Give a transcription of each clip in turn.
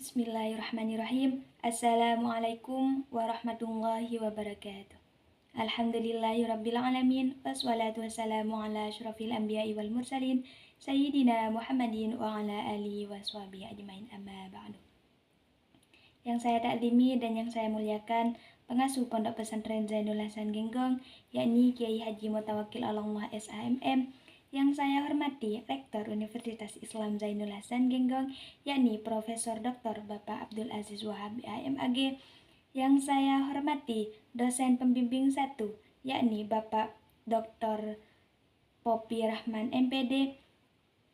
Bismillahirrahmanirrahim. Assalamualaikum warahmatullahi wabarakatuh. Alhamdulillahirrabbilalamin. Wassalatu wassalamu ala asyrafil anbiya'i wal mursalin Sayyidina Muhammadin wa ala alihi wa sahbihi ajmain, amma ba'du. Yang saya taklimi dan yang saya muliakan, pengasuh Pondok Pesantren Zainul Hasan Genggong, yakni Kiai Haji Mutawakkil Allah SHMM. Yang saya hormati Rektor Universitas Islam Zainul Hasan Genggong, yakni Profesor Dr. Bapak Abdul Aziz Wahab AMAG. Yang saya hormati dosen pembimbing 1, yakni Bapak Dr. Popi Rahman MPD.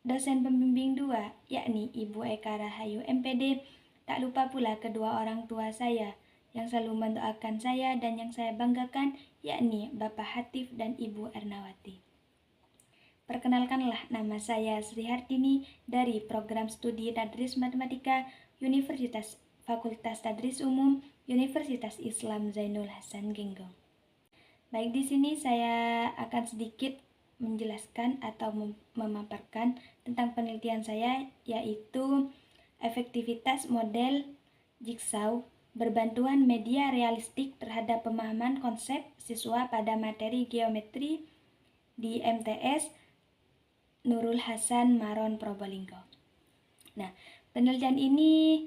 Dosen pembimbing 2, yakni Ibu Eka Rahayu MPD. Tak lupa pula kedua orang tua saya yang selalu mendoakan saya dan yang saya banggakan, yakni Bapak Hatif dan Ibu Ernawati. Perkenalkanlah, nama saya Sri Hartini dari Program Studi Tadris Matematika Universitas Fakultas Tadris Umum Universitas Islam Zainul Hasan Genggong. Baik, di sini saya akan sedikit menjelaskan atau memaparkan tentang penelitian saya, yaitu efektivitas model jigsaw berbantuan media realistik terhadap pemahaman konsep siswa pada materi geometri di MTS Nurul Hasan Maron Probolinggo. Nah, penelitian ini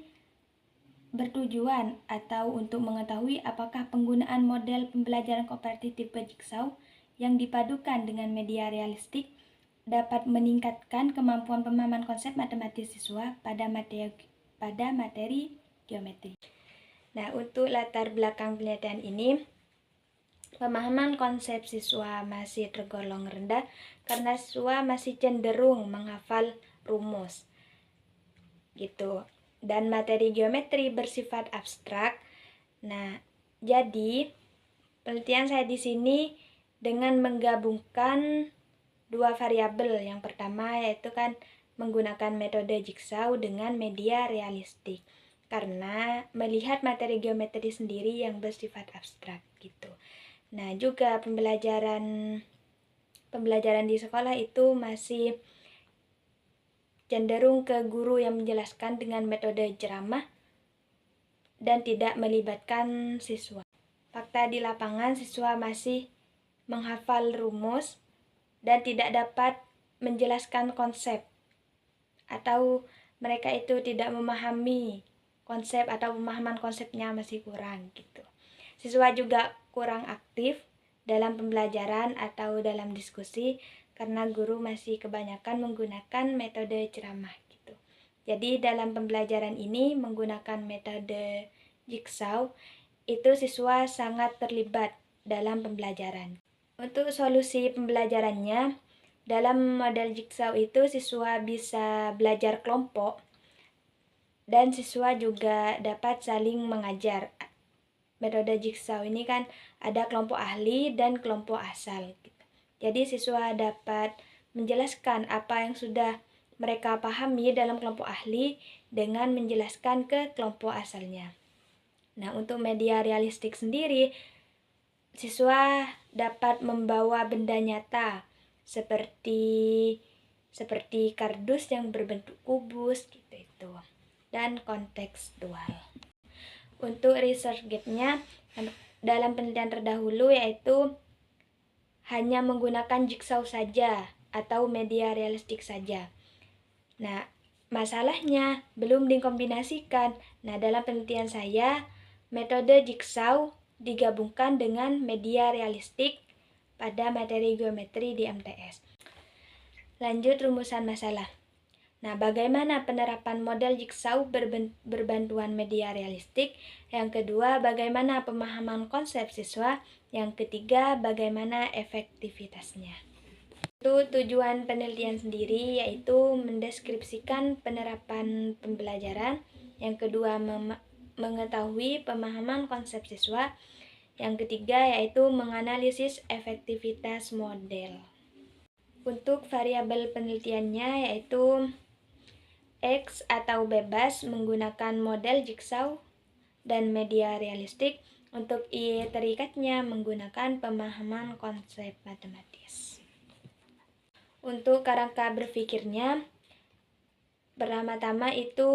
bertujuan atau untuk mengetahui apakah penggunaan model pembelajaran kompetitif jigsaw yang dipadukan dengan media realistik dapat meningkatkan kemampuan pemahaman konsep matematis siswa pada materi geometri. Nah, untuk latar belakang penelitian ini, pemahaman konsep siswa masih tergolong rendah karena siswa masih cenderung menghafal rumus gitu, dan materi geometri bersifat abstrak. Nah, jadi penelitian saya di sini dengan menggabungkan dua variabel. Yang pertama yaitu menggunakan metode jigsaw dengan media realistik karena melihat materi geometri sendiri yang bersifat abstrak gitu. Nah, juga pembelajaran di sekolah itu masih cenderung ke guru yang menjelaskan dengan metode ceramah dan tidak melibatkan siswa. Fakta di lapangan, siswa masih menghafal rumus dan tidak dapat menjelaskan konsep, atau mereka itu tidak memahami konsep atau pemahaman konsepnya masih kurang gitu. Siswa juga kurang aktif dalam pembelajaran atau dalam diskusi karena guru masih kebanyakan menggunakan metode ceramah gitu. Jadi dalam pembelajaran ini menggunakan metode jigsaw itu siswa sangat terlibat dalam pembelajaran. Untuk solusi pembelajarannya, dalam model jigsaw itu siswa bisa belajar kelompok dan siswa juga dapat saling mengajar. Metode jigsaw ini ada kelompok ahli dan kelompok asal gitu. Jadi siswa dapat menjelaskan apa yang sudah mereka pahami dalam kelompok ahli dengan menjelaskan ke kelompok asalnya. Nah, untuk media realistik sendiri, siswa dapat membawa benda nyata seperti kardus yang berbentuk kubus gitu itu, dan kontekstual. Untuk research gap-nya dalam penelitian terdahulu yaitu hanya menggunakan jigsaw saja atau media realistik saja. Nah, masalahnya belum dikombinasikan. Nah, dalam penelitian saya, metode jigsaw digabungkan dengan media realistik pada materi geometri di MTS. Lanjut rumusan masalah. Nah, bagaimana penerapan model jigsaw berbantuan media realistik? Yang kedua, bagaimana pemahaman konsep siswa? Yang ketiga, bagaimana efektivitasnya? Untuk tujuan penelitian sendiri yaitu mendeskripsikan penerapan pembelajaran. Yang kedua, mengetahui pemahaman konsep siswa. Yang ketiga yaitu menganalisis efektivitas model. Untuk variabel penelitiannya yaitu X atau bebas menggunakan model jigsaw dan media realistik. Untuk Y terikatnya menggunakan pemahaman konsep matematis. Untuk kerangka berpikirnya, pertama-tama itu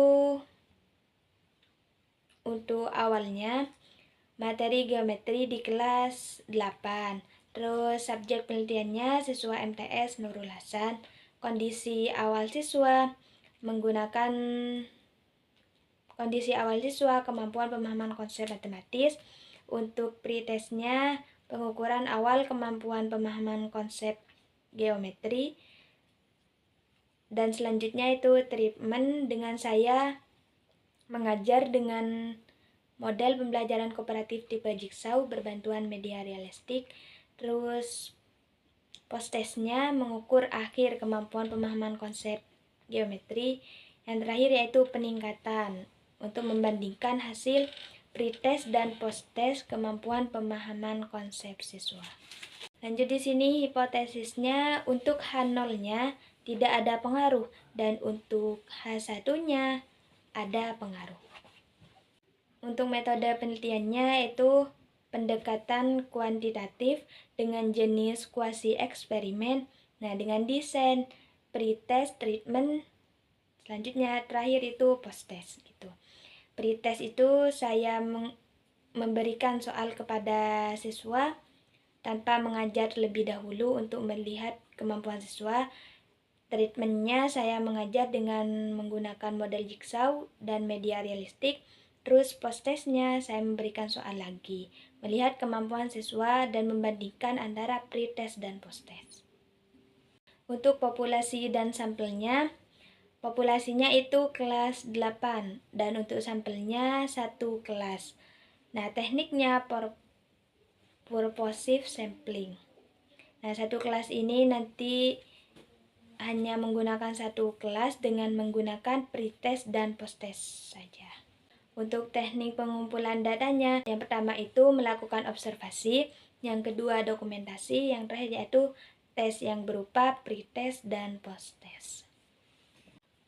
untuk awalnya materi geometri di kelas 8. Terus subjek penelitiannya siswa MTS Nurul Hasan. Kondisi awal siswa kemampuan pemahaman konsep matematis. Untuk pretestnya pengukuran awal kemampuan pemahaman konsep geometri. Dan selanjutnya itu treatment dengan saya mengajar dengan model pembelajaran kooperatif tipe Jigsaw berbantuan media realistik. Terus post-testnya mengukur akhir kemampuan pemahaman konsep geometri. Yang terakhir yaitu peningkatan untuk membandingkan hasil pretest dan post-test kemampuan pemahaman konsep siswa. Lanjut di sini hipotesisnya untuk H0-nya tidak ada pengaruh dan untuk H1-nya ada pengaruh. Untuk metode penelitiannya itu pendekatan kuantitatif dengan jenis kuasi eksperimen. Nah, dengan desain pretest, treatment, selanjutnya terakhir itu post-test gitu. Pretest itu saya memberikan soal kepada siswa tanpa mengajar lebih dahulu untuk melihat kemampuan siswa. Treatmentnya saya mengajar dengan menggunakan model Jigsaw dan media realistik. Terus post-testnya saya memberikan soal lagi, melihat kemampuan siswa dan membandingkan antara pretest dan post-test. Untuk populasi dan sampelnya, populasinya itu kelas 8 dan untuk sampelnya 1 kelas. Nah, tekniknya purposive sampling. Nah, 1 kelas ini nanti hanya menggunakan 1 kelas dengan menggunakan pretest dan post-test saja. Untuk teknik pengumpulan datanya, yang pertama itu melakukan observasi, yang kedua dokumentasi, yang terakhir yaitu tes yang berupa pretest dan post-test.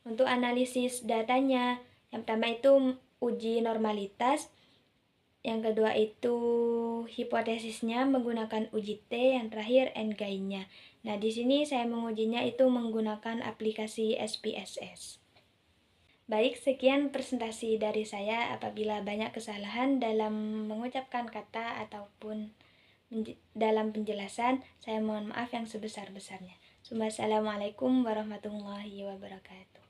Untuk analisis datanya, yang pertama itu uji normalitas, yang kedua itu hipotesisnya menggunakan uji T, yang terakhir endgain-nya. Nah, di sini saya mengujinya itu menggunakan aplikasi SPSS. Baik, sekian presentasi dari saya. Apabila banyak kesalahan dalam mengucapkan kata ataupun dalam penjelasan, saya mohon maaf yang sebesar-besarnya. Assalamualaikum warahmatullahi wabarakatuh.